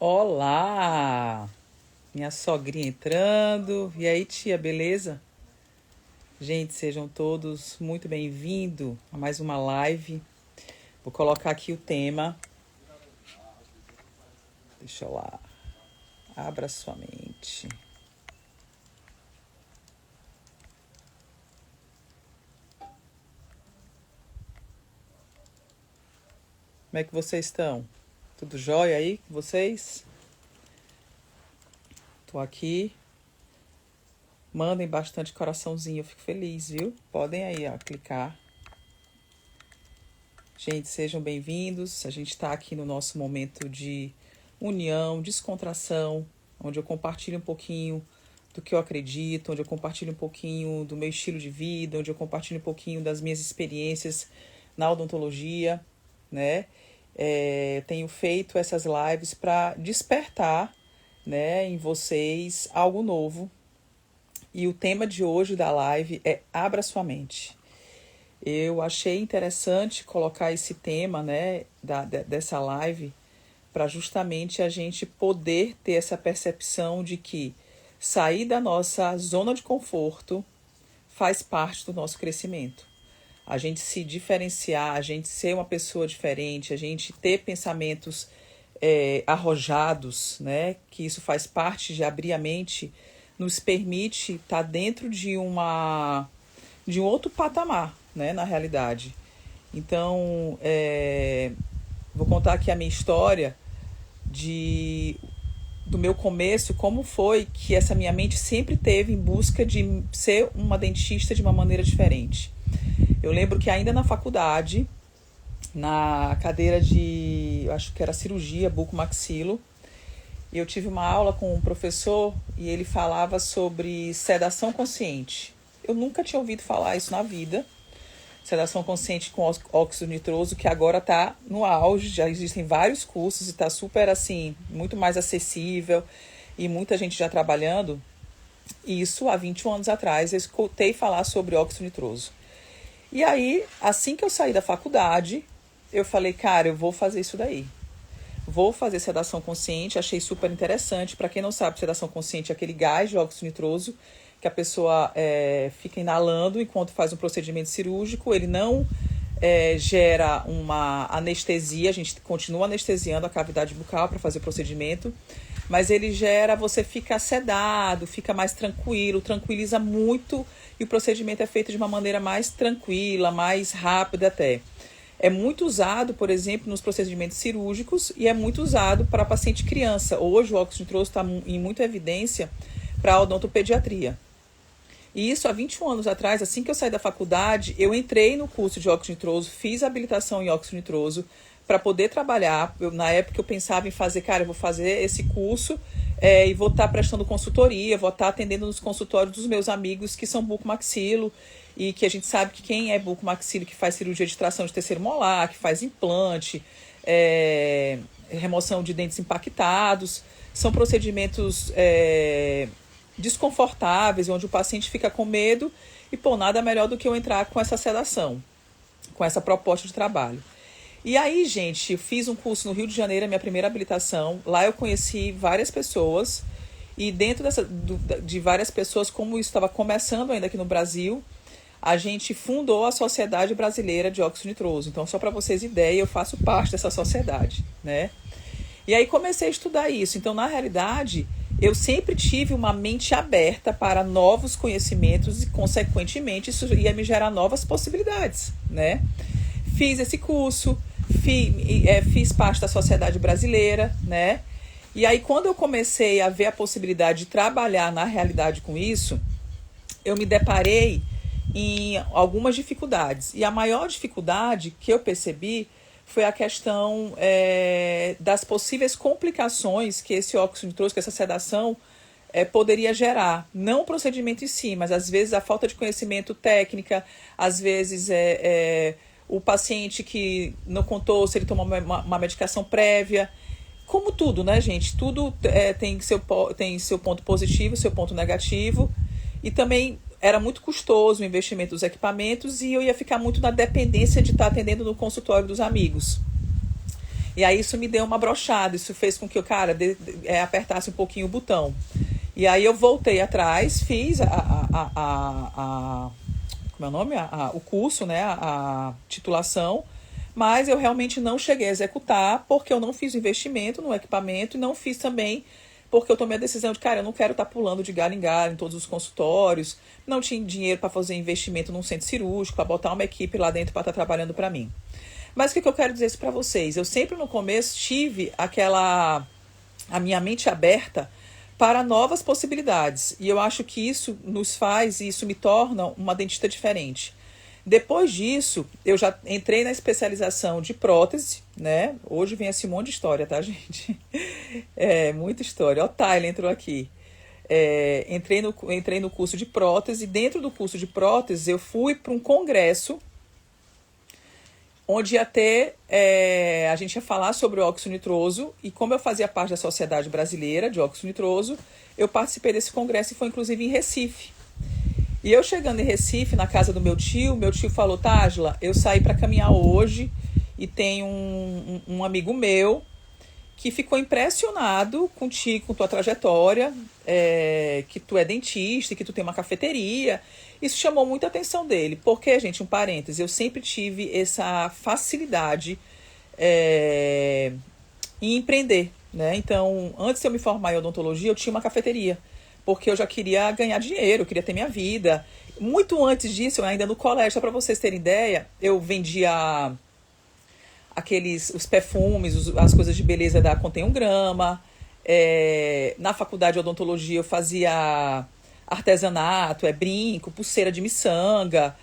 Olá! Minha sogrinha entrando. E aí, tia, beleza? Gente, sejam todos muito bem-vindos a mais uma live. Vou colocar aqui o tema. Deixa eu lá. Abra sua mente. Como é que vocês estão? Tudo jóia aí com vocês? Tô aqui. Mandem bastante coraçãozinho, eu fico feliz, viu? Podem aí, ó, clicar. Gente, sejam bem-vindos. A gente está aqui no nosso momento de união, descontração, onde eu compartilho um pouquinho do que eu acredito, onde eu compartilho um pouquinho do meu estilo de vida, onde eu compartilho um pouquinho das minhas experiências na odontologia, né? Tenho feito essas lives para despertar, né, em vocês algo novo. E o tema de hoje da live é Abra Sua Mente. Eu achei interessante colocar esse tema, né, dessa live, para justamente a gente poder ter essa percepção de que sair da nossa zona de conforto faz parte do nosso crescimento. A gente se diferenciar, a gente ser uma pessoa diferente, a gente ter pensamentos arrojados, né, que isso faz parte de abrir a mente, nos permite estar dentro de um outro patamar, né, na realidade. Então, vou contar aqui a minha história do meu começo, como foi que essa minha mente sempre teve em busca de ser uma dentista de uma maneira diferente. Eu lembro que ainda na faculdade, na cadeira de, eu acho que era cirurgia, bucomaxilo, eu tive uma aula com um professor e ele falava sobre sedação consciente. Eu nunca tinha ouvido falar isso na vida. Sedação consciente com óxido nitroso, que agora está no auge, já existem vários cursos e está super, assim, muito mais acessível e muita gente já trabalhando. Isso há 21 anos atrás, eu escutei falar sobre óxido nitroso. E aí, assim que eu saí da faculdade, eu falei, cara, eu vou fazer isso daí. Vou fazer sedação consciente, achei super interessante. Para quem não sabe, sedação consciente é aquele gás de óxido nitroso que a pessoa fica inalando enquanto faz um procedimento cirúrgico. Ele não gera uma anestesia, a gente continua anestesiando a cavidade bucal para fazer o procedimento, mas ele gera, você fica sedado, fica mais tranquilo, tranquiliza muito e o procedimento é feito de uma maneira mais tranquila, mais rápida até. É muito usado, por exemplo, nos procedimentos cirúrgicos e é muito usado para paciente criança. Hoje o óxido nitroso está em muita evidência para a odontopediatria. E isso há 21 anos atrás, assim que eu saí da faculdade, eu entrei no curso de óxido nitroso, fiz a habilitação em óxido nitroso para poder trabalhar. Na época eu pensava em fazer, cara, eu vou fazer esse curso e vou estar prestando consultoria, vou estar atendendo nos consultórios dos meus amigos que são bucomaxilo, e que a gente sabe que quem é bucomaxilo, que faz cirurgia de extração de terceiro molar, que faz implante, remoção de dentes impactados, são procedimentos desconfortáveis, onde o paciente fica com medo e, pô, nada melhor do que eu entrar com essa sedação, com essa proposta de trabalho. E aí, gente, eu fiz um curso no Rio de Janeiro, a minha primeira habilitação. Lá eu conheci várias pessoas e dentro de várias pessoas, como isso estava começando ainda aqui no Brasil, a gente fundou a Sociedade Brasileira de Óxido Nitroso. Então, só para vocês ideia, eu faço parte dessa sociedade, né? E aí comecei a estudar isso. Então, na realidade, eu sempre tive uma mente aberta para novos conhecimentos e, consequentemente, isso ia me gerar novas possibilidades, né? Fiz esse curso, fiz parte da Sociedade Brasileira, né? E aí, quando eu comecei a ver a possibilidade de trabalhar na realidade com isso, eu me deparei em algumas dificuldades. E a maior dificuldade que eu percebi foi a questão das possíveis complicações que esse óxido nitroso, que essa sedação poderia gerar. Não o procedimento em si, mas às vezes a falta de conhecimento técnica, às vezes o paciente que não contou se ele tomou uma medicação prévia. Como tudo, né, gente? Tudo tem seu ponto positivo, seu ponto negativo. E também era muito custoso o investimento dos equipamentos e eu ia ficar muito na dependência de estar atendendo no consultório dos amigos. E aí isso me deu uma brochada, isso fez com que eu, cara, apertasse um pouquinho o botão. E aí eu voltei atrás, fiz como é o nome? O curso, né? A titulação, mas eu realmente não cheguei a executar porque eu não fiz investimento no equipamento e não fiz também porque eu tomei a decisão de, cara, eu não quero estar pulando de galho em galho em todos os consultórios, não tinha dinheiro para fazer investimento num centro cirúrgico, para botar uma equipe lá dentro para estar trabalhando para mim. Mas o que eu quero dizer isso para vocês? Eu sempre no começo tive a minha mente aberta para novas possibilidades. E eu acho que isso nos faz, e isso me torna uma dentista diferente. Depois disso, eu já entrei na especialização de prótese, né? Hoje vem esse monte de história, tá, gente? Muita história. Ó, o Tyler entrou aqui. Entrei no curso de prótese. Dentro do curso de prótese, eu fui para um congresso onde a gente ia falar sobre o óxido nitroso, e como eu fazia parte da Sociedade Brasileira de Óxido Nitroso, eu participei desse congresso e foi inclusive em Recife. E eu chegando em Recife, na casa do meu tio falou, Tágila, eu saí para caminhar hoje e tem um amigo meu que ficou impressionado contigo, com tua trajetória, que tu é dentista, que tu tem uma cafeteria. Isso chamou muita atenção dele, porque, gente, um parêntese, eu sempre tive essa facilidade em empreender, né? Então, antes de eu me formar em odontologia, eu tinha uma cafeteria, porque eu já queria ganhar dinheiro, eu queria ter minha vida. Muito antes disso, ainda no colégio, só para vocês terem ideia, eu vendia os perfumes, as coisas de beleza da Contém um Grama. Na faculdade de odontologia eu fazia artesanato, brinco, pulseira de miçanga,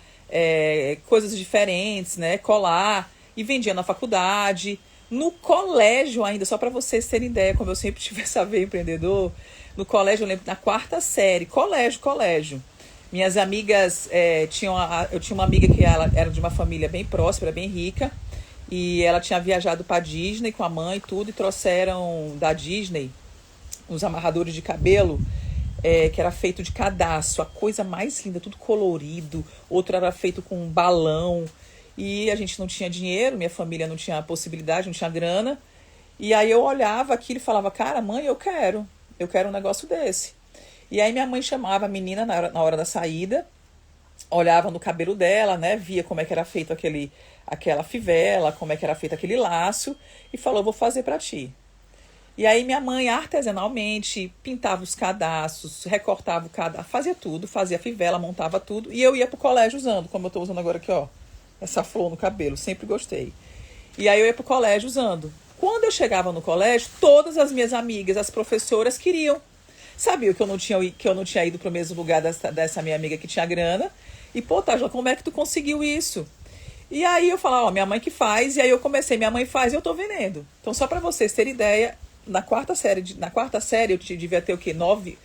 coisas diferentes, né, colar, e vendia na faculdade. No colégio ainda, só para vocês terem ideia, como eu sempre tive essa veia empreendedor, no colégio, eu lembro, na 4ª série, colégio. Minhas amigas, eu tinha uma amiga que ela era de uma família bem próspera, bem rica, e ela tinha viajado para Disney com a mãe e tudo, e trouxeram da Disney uns amarradores de cabelo, que era feito de cadastro, a coisa mais linda, tudo colorido, outro era feito com um balão, e a gente não tinha dinheiro, minha família não tinha possibilidade, não tinha grana, e aí eu olhava aquilo e falava, cara, mãe, eu quero um negócio desse. E aí minha mãe chamava a menina na hora da saída, olhava no cabelo dela, né, via como é que era feito aquela fivela, como é que era feito aquele laço, e falou, vou fazer para ti. E aí minha mãe artesanalmente pintava os cadastros, recortava o cadastro, fazia tudo, fazia fivela, montava tudo, e eu ia pro colégio usando, como eu tô usando agora aqui, ó, essa flor no cabelo, sempre gostei. E aí eu ia pro colégio usando. Quando eu chegava no colégio, todas as minhas amigas, as professoras queriam. Sabiam que eu não tinha ido pro mesmo lugar dessa minha amiga que tinha grana. E, pô, Tágila, como é que tu conseguiu isso? E aí eu falava, ó, minha mãe que faz, e aí eu comecei, minha mãe faz e eu tô vendendo. Então, só para vocês terem ideia, na quarta série eu devia ter o quê? 9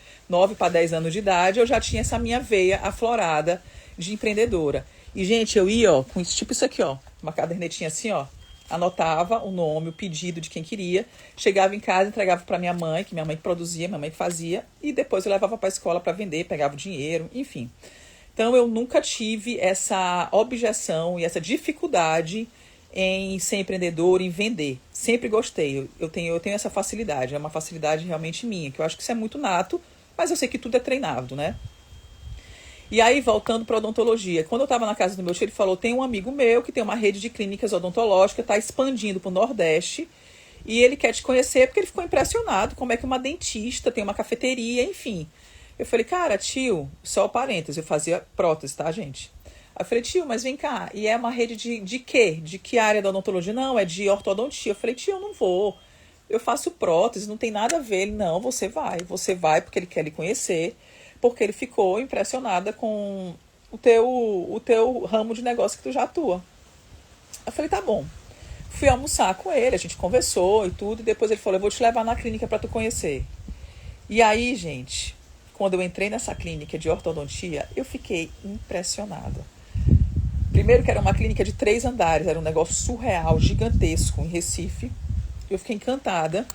para 10 anos de idade, eu já tinha essa minha veia aflorada de empreendedora. E, gente, eu ia, ó, com tipo isso aqui, ó, uma cadernetinha assim, ó, anotava o nome, o pedido de quem queria, chegava em casa, entregava para minha mãe, que minha mãe produzia, minha mãe que fazia, e depois eu levava para a escola para vender, pegava o dinheiro, enfim. Então, eu nunca tive essa objeção e essa dificuldade em ser empreendedor, em vender. Sempre gostei. Eu tenho essa facilidade. É uma facilidade realmente minha, que eu acho que isso é muito nato, mas eu sei que tudo é treinado, né? E aí, voltando para a odontologia. Quando eu estava na casa do meu tio, ele falou, tem um amigo meu que tem uma rede de clínicas odontológicas, está expandindo para o Nordeste, e ele quer te conhecer porque ele ficou impressionado como é que uma dentista tem uma cafeteria, enfim. Eu falei, cara, tio, só parênteses, eu fazia prótese, tá, gente? Aí eu falei, tio, mas vem cá, e é uma rede de quê? De que área da odontologia? Não, é de ortodontia. Eu falei, tio, eu não vou, eu faço prótese, não tem nada a ver. Ele, não, você vai porque ele quer lhe conhecer, porque ele ficou impressionada com o teu ramo de negócio que tu já atua. Eu falei, tá bom. Fui almoçar com ele, a gente conversou e tudo, e depois ele falou, eu vou te levar na clínica para tu conhecer. E aí, gente, quando eu entrei nessa clínica de ortodontia, eu fiquei impressionada. Primeiro que era uma clínica de 3 andares, era um negócio surreal, gigantesco, em Recife. Eu fiquei encantada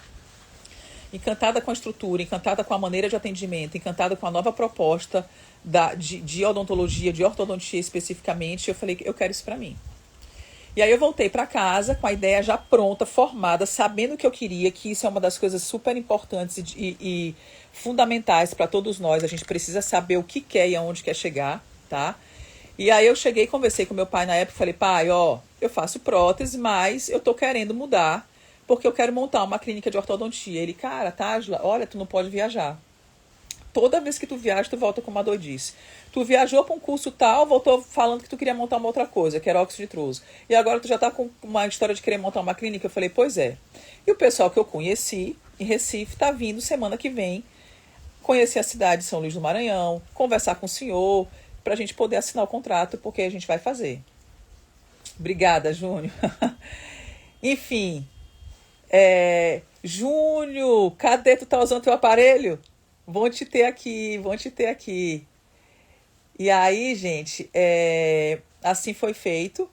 com a estrutura, encantada com a maneira de atendimento, encantada com a nova proposta de odontologia, de ortodontia especificamente. Eu falei, eu quero isso para mim. E aí eu voltei para casa com a ideia já pronta, formada, sabendo o que eu queria, que isso é uma das coisas super importantes e fundamentais para todos nós. A gente precisa saber o que quer e aonde quer chegar, tá? E aí eu cheguei e conversei com meu pai na época, falei, pai, ó, eu faço prótese, mas eu tô querendo mudar, porque eu quero montar uma clínica de ortodontia. Ele, cara, Tágila, olha, tu não pode viajar. Toda vez que tu viaja, tu volta com uma doidice. Tu viajou para um curso tal, voltou falando que tu queria montar uma outra coisa, que era óxido nitroso. E agora tu já tá com uma história de querer montar uma clínica. Eu falei, pois é. E o pessoal que eu conheci em Recife tá vindo semana que vem conhecer a cidade de São Luís do Maranhão, conversar com o senhor, pra gente poder assinar o contrato, porque a gente vai fazer. Obrigada, Júnior. Enfim. Júnior, cadê tu tá usando teu aparelho? Vão te ter aqui, vão te ter aqui. E aí, gente, assim foi feito.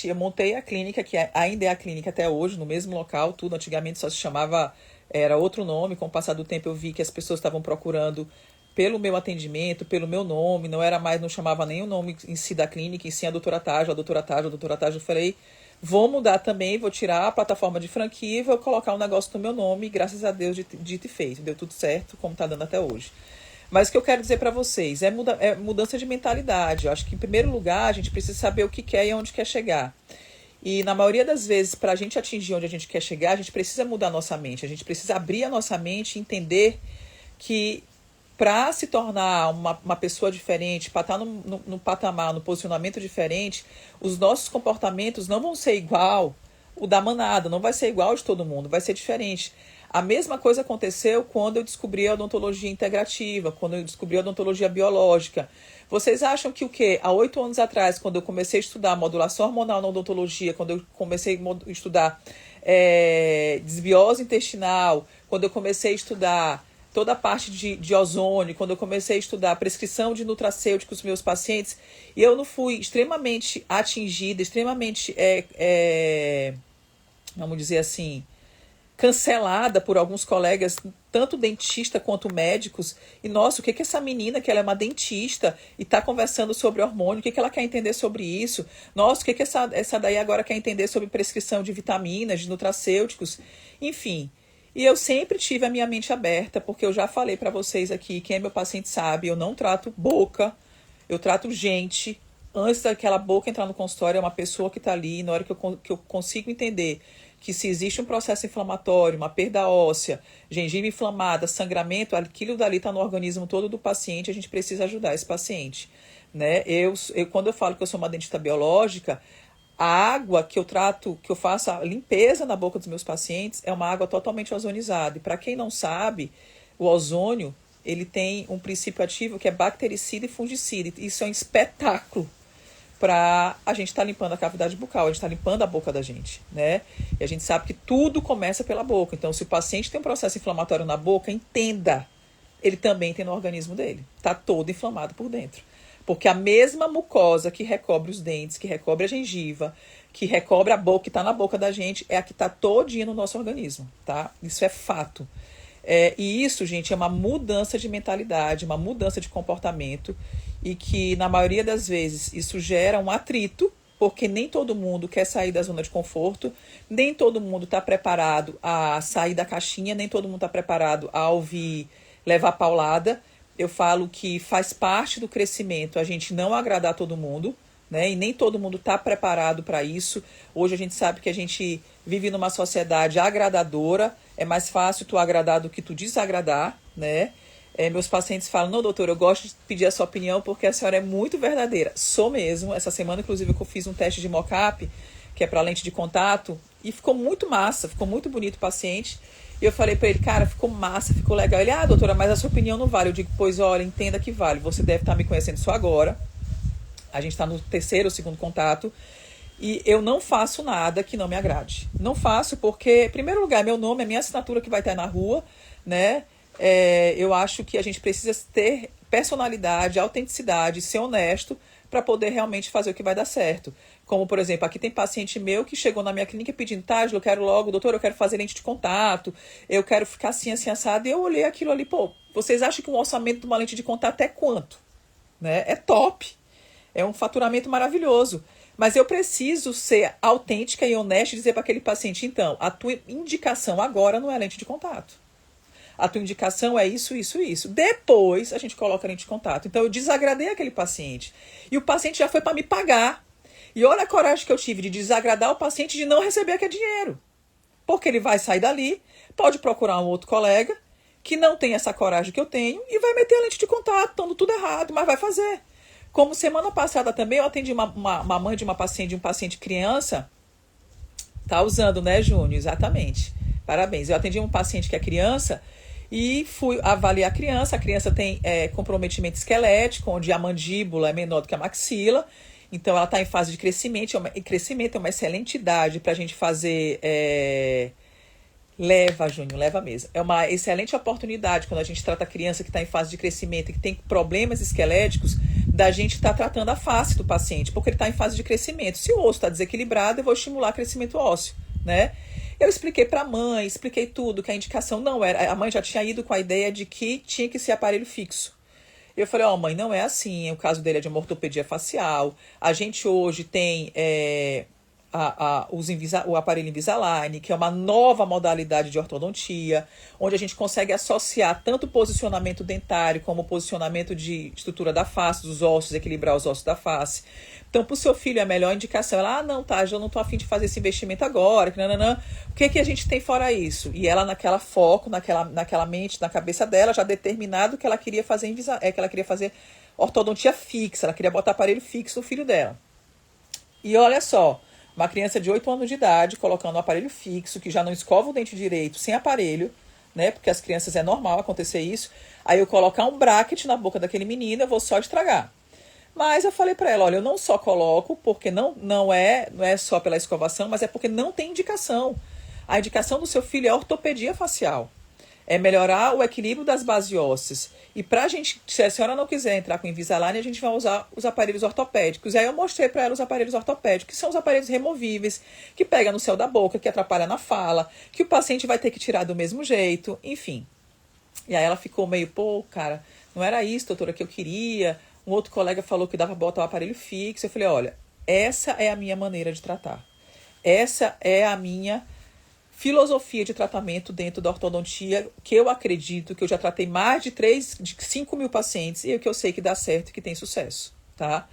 Eu montei a clínica, que ainda é a clínica até hoje, no mesmo local, tudo. Antigamente só se chamava, era outro nome. Com o passar do tempo eu vi que as pessoas estavam procurando pelo meu atendimento, pelo meu nome. Não chamava nem o nome em si da clínica, e sim a doutora Tágila, a doutora Tágila, a doutora Tágila. Eu falei, vou mudar também, vou tirar a plataforma de franquia e vou colocar um negócio no meu nome. E graças a Deus, dito e feito. Deu tudo certo, como tá dando até hoje. Mas o que eu quero dizer para vocês é mudança de mentalidade. Eu acho que, em primeiro lugar, a gente precisa saber o que quer e aonde quer chegar. E, na maioria das vezes, para a gente atingir onde a gente quer chegar, a gente precisa mudar a nossa mente. A gente precisa abrir a nossa mente e entender que, para se tornar uma pessoa diferente, para estar no patamar, no posicionamento diferente, os nossos comportamentos não vão ser igual o da manada, não vai ser igual de todo mundo, vai ser diferente. A mesma coisa aconteceu quando eu descobri a odontologia integrativa, quando eu descobri a odontologia biológica. Vocês acham que o quê? Há 8 anos atrás, quando eu comecei a estudar modulação hormonal na odontologia, quando eu comecei a estudar desbiose intestinal, quando eu comecei a estudar toda a parte de ozônio, quando eu comecei a estudar a prescrição de nutracêuticos dos meus pacientes, e eu não fui extremamente atingida, extremamente, vamos dizer assim, cancelada por alguns colegas, tanto dentista quanto médicos. E, nossa, o que essa menina, que ela é uma dentista e está conversando sobre hormônio, o que ela quer entender sobre isso? Nossa, o que essa daí agora quer entender sobre prescrição de vitaminas, de nutracêuticos? Enfim. E eu sempre tive a minha mente aberta, porque eu já falei para vocês aqui, quem é meu paciente sabe, eu não trato boca, eu trato gente. Antes daquela boca entrar no consultório, é uma pessoa que está ali, na hora que eu consigo entender que se existe um processo inflamatório, uma perda óssea, gengiva inflamada, sangramento, aquilo dali está no organismo todo do paciente, a gente precisa ajudar esse paciente, né? Quando eu falo que eu sou uma dentista biológica, a água que eu trato, que eu faço a limpeza na boca dos meus pacientes, é uma água totalmente ozonizada. E para quem não sabe, o ozônio, ele tem um princípio ativo que é bactericida e fungicida. Isso é um espetáculo para a gente estar limpando a cavidade bucal, a gente está limpando a boca da gente, né? E a gente sabe que tudo começa pela boca. Então, se o paciente tem um processo inflamatório na boca, entenda, ele também tem no organismo dele. Está todo inflamado por dentro. Porque a mesma mucosa que recobre os dentes, que recobre a gengiva, que recobre a boca, que está na boca da gente, é a que está todinha no nosso organismo, tá? Isso é fato. E isso, gente, é uma mudança de mentalidade, uma mudança de comportamento, e que, na maioria das vezes, isso gera um atrito, porque nem todo mundo quer sair da zona de conforto, nem todo mundo está preparado a sair da caixinha, nem todo mundo está preparado a ouvir, levar paulada. Eu falo que faz parte do crescimento a gente não agradar todo mundo, né? E nem todo mundo está preparado para isso. Hoje a gente sabe que a gente vive numa sociedade agradadora, é mais fácil tu agradar do que tu desagradar, né? Meus pacientes falam, não, doutor, eu gosto de pedir a sua opinião porque a senhora é muito verdadeira. Sou mesmo. Essa semana, inclusive, eu fiz um teste de mock-up, que é para lente de contato, e ficou muito massa, ficou muito bonito o paciente. E eu falei para ele, cara, ficou massa, ficou legal. Ele, doutora, mas a sua opinião não vale. Eu digo, pois olha, entenda que vale. Você deve estar me conhecendo só agora. A gente está no 3º ou 2º contato. E eu não faço nada que não me agrade. Não faço porque, em primeiro lugar, meu nome, é minha assinatura que vai estar na rua, né? Eu acho que a gente precisa ter personalidade, autenticidade, ser honesto para poder realmente fazer o que vai dar certo. Como, por exemplo, aqui tem paciente meu que chegou na minha clínica pedindo, Tágila, eu quero logo, doutor, eu quero fazer lente de contato, eu quero ficar assim, assim, assado. E eu olhei aquilo ali, pô, vocês acham que um orçamento de uma lente de contato é quanto? Né? É top. É um faturamento maravilhoso. Mas eu preciso ser autêntica e honesta e dizer para aquele paciente, então, a tua indicação agora não é lente de contato. A tua indicação é isso, isso, isso. Depois a gente coloca a lente de contato. Então eu desagradei aquele paciente. E o paciente já foi para me pagar. E olha a coragem que eu tive de desagradar o paciente de não receber aquele dinheiro. Porque ele vai sair dali, pode procurar um outro colega que não tem essa coragem que eu tenho e vai meter a lente de contato, dando tudo errado, mas vai fazer. Como semana passada também eu atendi uma mãe de uma paciente, um paciente criança. Tá usando, né, Júnior? Exatamente. Parabéns. Eu atendi um paciente que é criança e fui avaliar a criança tem comprometimento esquelético, onde a mandíbula é menor do que a maxila, então ela está em fase de crescimento, crescimento é uma excelente idade para a gente fazer, leva, Júnior, leva mesmo, é uma excelente oportunidade quando a gente trata a criança que está em fase de crescimento e que tem problemas esqueléticos, da gente estar tratando a face do paciente, porque ele está em fase de crescimento. Se o osso está desequilibrado, eu vou estimular crescimento ósseo, né? Eu expliquei para a mãe, expliquei tudo, que a indicação não era... A mãe já tinha ido com a ideia de que tinha que ser aparelho fixo. Eu falei, mãe, não é assim, o caso dele é de uma ortopedia facial. A gente hoje tem o aparelho Invisalign, que é uma nova modalidade de ortodontia, onde a gente consegue associar tanto o posicionamento dentário como o posicionamento de estrutura da face, dos ossos, equilibrar os ossos da face. Então, para o seu filho, é a melhor indicação. Ela, não, tá, eu não estou a fim de fazer esse investimento agora. O que a gente tem fora isso? E ela, naquela foco, naquela mente, na cabeça dela, já determinado que ela queria fazer que ela queria fazer ortodontia fixa, ela queria botar aparelho fixo no filho dela. E olha só, uma criança de 8 anos de idade, colocando um aparelho fixo, que já não escova o dente direito, sem aparelho, né? Porque as crianças é normal acontecer isso. Aí eu colocar um bracket na boca daquele menino, eu vou só estragar. Mas eu falei para ela, olha, eu não só coloco, porque não é só pela escovação, mas é porque não tem indicação. A indicação do seu filho é ortopedia facial. É melhorar o equilíbrio das bases ósseas. E pra gente, se a senhora não quiser entrar com Invisalign, a gente vai usar os aparelhos ortopédicos. E aí eu mostrei para ela os aparelhos ortopédicos, que são os aparelhos removíveis, que pega no céu da boca, que atrapalha na fala, que o paciente vai ter que tirar do mesmo jeito, enfim. E aí ela ficou meio, cara, não era isso, doutora, que eu queria. Um outro colega falou que dava para botar o aparelho fixo. Eu falei, olha, essa é a minha maneira de tratar. Essa é a minha filosofia de tratamento dentro da ortodontia, que eu acredito que eu já tratei mais de 5 mil pacientes e que eu sei que dá certo e que tem sucesso, tá?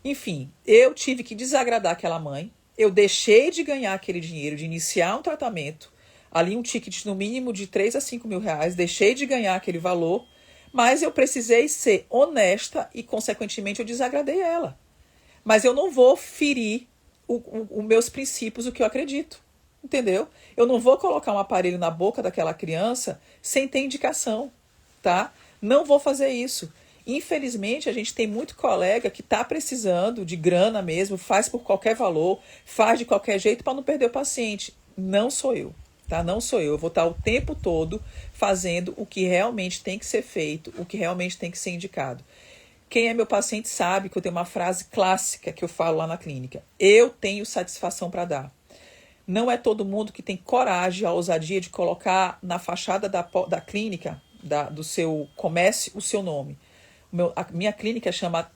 Enfim, eu tive que desagradar aquela mãe. Eu deixei de ganhar aquele dinheiro, de iniciar um tratamento. Ali um ticket no mínimo de 3 a 5 mil reais. Deixei de ganhar aquele valor. Mas eu precisei ser honesta e, consequentemente, eu desagradei ela. Mas eu não vou ferir os meus princípios, o que eu acredito. Entendeu? Eu não vou colocar um aparelho na boca daquela criança sem ter indicação, tá? Não vou fazer isso. Infelizmente, a gente tem muito colega que está precisando de grana mesmo, faz por qualquer valor, faz de qualquer jeito para não perder o paciente. Não sou eu. Tá? Não sou eu. Eu vou estar o tempo todo fazendo o que realmente tem que ser feito, o que realmente tem que ser indicado. Quem é meu paciente sabe que eu tenho uma frase clássica que eu falo lá na clínica. Eu tenho satisfação para dar. Não é todo mundo que tem coragem, a ousadia de colocar na fachada da clínica, do seu comércio, o seu nome. A minha clínica chama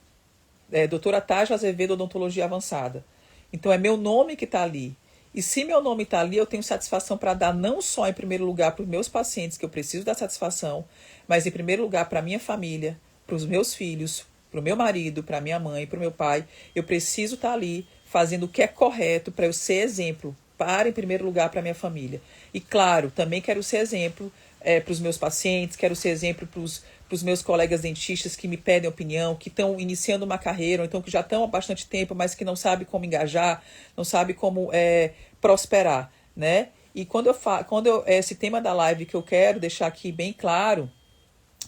Doutora Taja Azevedo Odontologia Avançada. Então é meu nome que está ali. E se meu nome está ali, eu tenho satisfação para dar não só em primeiro lugar para os meus pacientes, que eu preciso dar satisfação, mas em primeiro lugar para a minha família, para os meus filhos, para o meu marido, para a minha mãe, para o meu pai. Eu preciso estar ali fazendo o que é correto para eu ser exemplo, em primeiro lugar para a minha família. E claro, também quero ser exemplo para os meus pacientes, quero ser exemplo para os meus colegas dentistas que me pedem opinião, que estão iniciando uma carreira, ou então que já estão há bastante tempo, mas que não sabem como engajar, não sabem como prosperar, né? E esse tema da live que eu quero deixar aqui bem claro,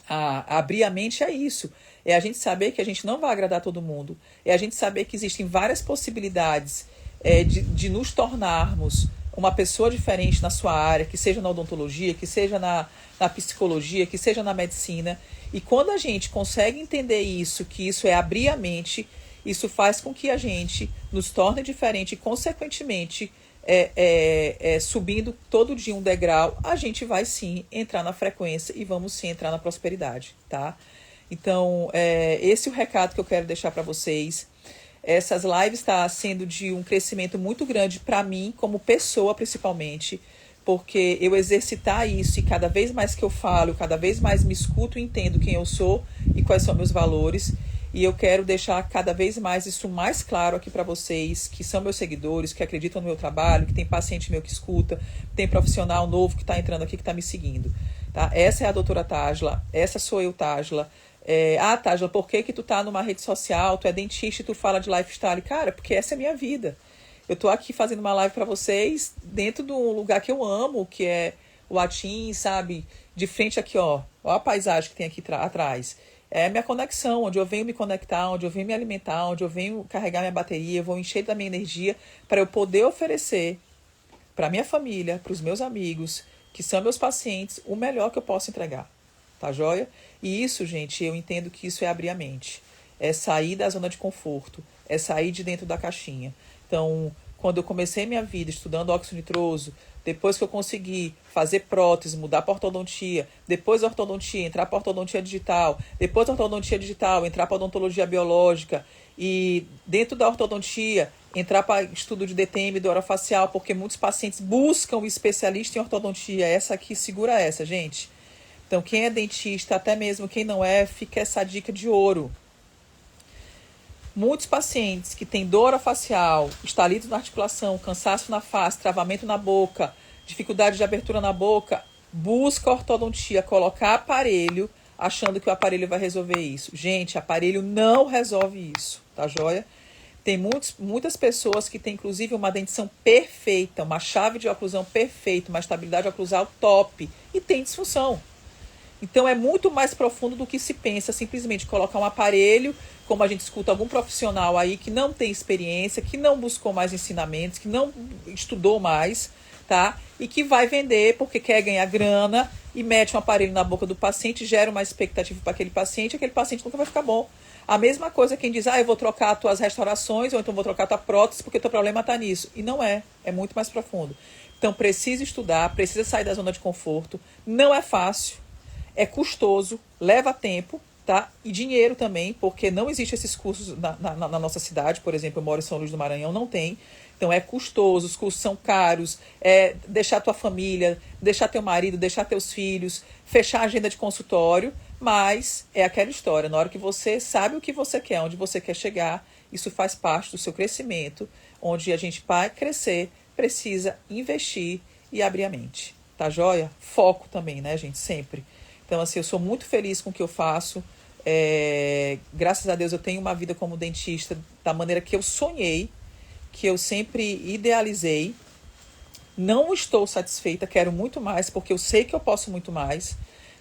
abrir a mente é isso. É a gente saber que a gente não vai agradar todo mundo. É a gente saber que existem várias possibilidades de nos tornarmos uma pessoa diferente na sua área, que seja na odontologia, que seja na psicologia, que seja na medicina. E quando a gente consegue entender isso, que isso é abrir a mente, isso faz com que a gente nos torne diferente e, consequentemente, subindo todo dia um degrau, a gente vai sim entrar na frequência e vamos sim entrar na prosperidade, tá? Então, esse é o recado que eu quero deixar para vocês. Essas lives está sendo de um crescimento muito grande para mim, como pessoa principalmente, porque eu exercitar isso e cada vez mais que eu falo, cada vez mais me escuto e entendo quem eu sou e quais são meus valores. E eu quero deixar cada vez mais isso mais claro aqui para vocês, que são meus seguidores, que acreditam no meu trabalho, que tem paciente meu que escuta, tem profissional novo que está entrando aqui, que está me seguindo. Tá? Essa é a doutora Tágila, essa sou eu, Tágila. Tágila, por que tu tá numa rede social, tu é dentista e tu fala de lifestyle? Cara, porque essa é a minha vida. Eu tô aqui fazendo uma live para vocês dentro de um lugar que eu amo, que é o Atim, sabe? De frente aqui, ó a paisagem que tem aqui atrás. É a minha conexão, onde eu venho me conectar, onde eu venho me alimentar, onde eu venho carregar minha bateria, eu vou encher da minha energia para eu poder oferecer para minha família, para os meus amigos, que são meus pacientes, o melhor que eu posso entregar. Tá joia? E isso, gente, eu entendo que isso é abrir a mente. É sair da zona de conforto, é sair de dentro da caixinha. Então, quando eu comecei minha vida estudando óxido nitroso, depois que eu consegui fazer prótese, mudar para ortodontia, depois da ortodontia, entrar para ortodontia digital, depois da ortodontia digital, entrar para odontologia biológica e dentro da ortodontia, entrar para estudo de DTM, de orofacial, porque muitos pacientes buscam um especialista em ortodontia. Essa aqui, segura essa, gente. Então, quem é dentista, até mesmo quem não é, fica essa dica de ouro. Muitos pacientes que têm dor orofacial, estalidos na articulação, cansaço na face, travamento na boca, dificuldade de abertura na boca, busca ortodontia, colocar aparelho, achando que o aparelho vai resolver isso. Gente, aparelho não resolve isso, tá joia? Tem muitas pessoas que têm, inclusive, uma dentição perfeita, uma chave de oclusão perfeita, uma estabilidade oclusal top, e tem disfunção. Então, é muito mais profundo do que se pensa simplesmente colocar um aparelho, como a gente escuta algum profissional aí que não tem experiência, que não buscou mais ensinamentos, que não estudou mais, tá? E que vai vender porque quer ganhar grana e mete um aparelho na boca do paciente, gera uma expectativa para aquele paciente nunca vai ficar bom. A mesma coisa quem diz, eu vou trocar as tuas restaurações, ou então vou trocar a tua prótese porque o teu problema está nisso. E não é muito mais profundo. Então, precisa estudar, precisa sair da zona de conforto, não é fácil. É custoso, leva tempo, tá? E dinheiro também, porque não existem esses cursos na nossa cidade. Por exemplo, eu moro em São Luís do Maranhão, não tem. Então é custoso, os cursos são caros, é deixar tua família, deixar teu marido, deixar teus filhos, fechar a agenda de consultório, mas é aquela história, na hora que você sabe o que você quer, onde você quer chegar, isso faz parte do seu crescimento, onde a gente, para crescer, precisa investir e abrir a mente, tá joia? Foco também, né, gente, sempre. Então, assim, eu sou muito feliz com o que eu faço. Graças a Deus eu tenho uma vida como dentista da maneira que eu sonhei, que eu sempre idealizei. Não estou satisfeita, quero muito mais, porque eu sei que eu posso muito mais,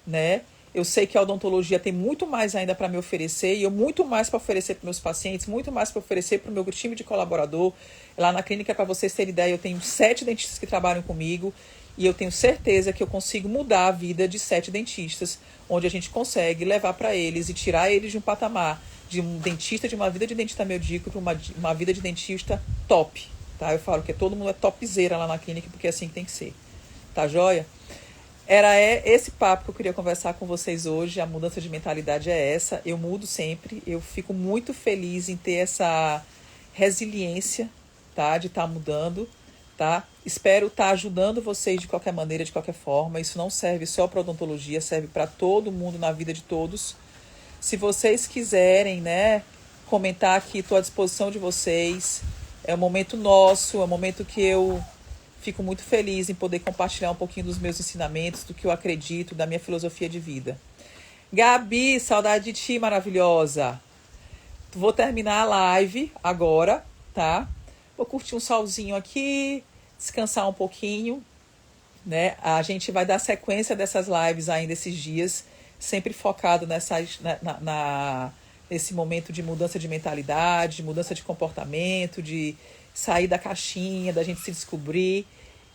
né? Eu sei que a odontologia tem muito mais ainda para me oferecer, e eu muito mais para oferecer para meus pacientes, muito mais para oferecer para o meu time de colaborador. Lá na clínica, para vocês terem ideia, eu tenho 7 dentistas que trabalham comigo, e eu tenho certeza que eu consigo mudar a vida de 7 dentistas, onde a gente consegue levar para eles e tirar eles de um patamar de um dentista, de uma vida de dentista medíocre, para uma vida de dentista top. Tá? Eu falo que todo mundo é topzera lá na clínica, porque é assim que tem que ser. Tá joia? Era esse papo que eu queria conversar com vocês hoje. A mudança de mentalidade é essa. Eu mudo sempre. Eu fico muito feliz em ter essa resiliência, tá? De estar mudando. Tá? Espero estar ajudando vocês de qualquer maneira, de qualquer forma. Isso não serve só para odontologia, serve para todo mundo, na vida de todos. Se vocês quiserem, né, comentar aqui, estou à disposição de vocês. É um momento nosso, é um momento que eu fico muito feliz em poder compartilhar um pouquinho dos meus ensinamentos, do que eu acredito, da minha filosofia de vida. Gabi, saudade de ti, maravilhosa. Vou terminar a live agora, tá? Vou curtir um solzinho aqui, descansar um pouquinho, né? A gente vai dar sequência dessas lives ainda esses dias, sempre focado nesse momento de mudança de mentalidade, de mudança de comportamento, de sair da caixinha, da gente se descobrir.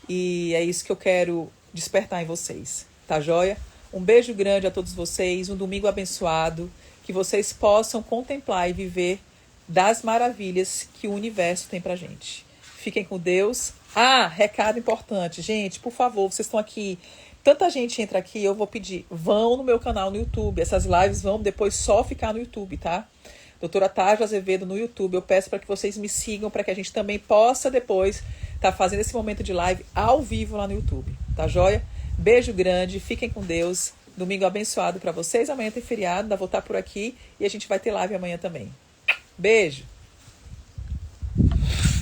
E é isso que eu quero despertar em vocês, tá joia? Um beijo grande a todos vocês, um domingo abençoado, que vocês possam contemplar e viver das maravilhas que o universo tem pra gente. Fiquem com Deus. Recado importante. Gente, por favor, vocês estão aqui. Tanta gente entra aqui, eu vou pedir. Vão no meu canal no YouTube. Essas lives vão depois só ficar no YouTube, tá? Doutora Tágio Azevedo no YouTube. Eu peço para que vocês me sigam, para que a gente também possa depois estar fazendo esse momento de live ao vivo lá no YouTube. Tá joia? Beijo grande, fiquem com Deus. Domingo abençoado para vocês. Amanhã tem feriado, ainda vou estar por aqui e a gente vai ter live amanhã também. Beijo!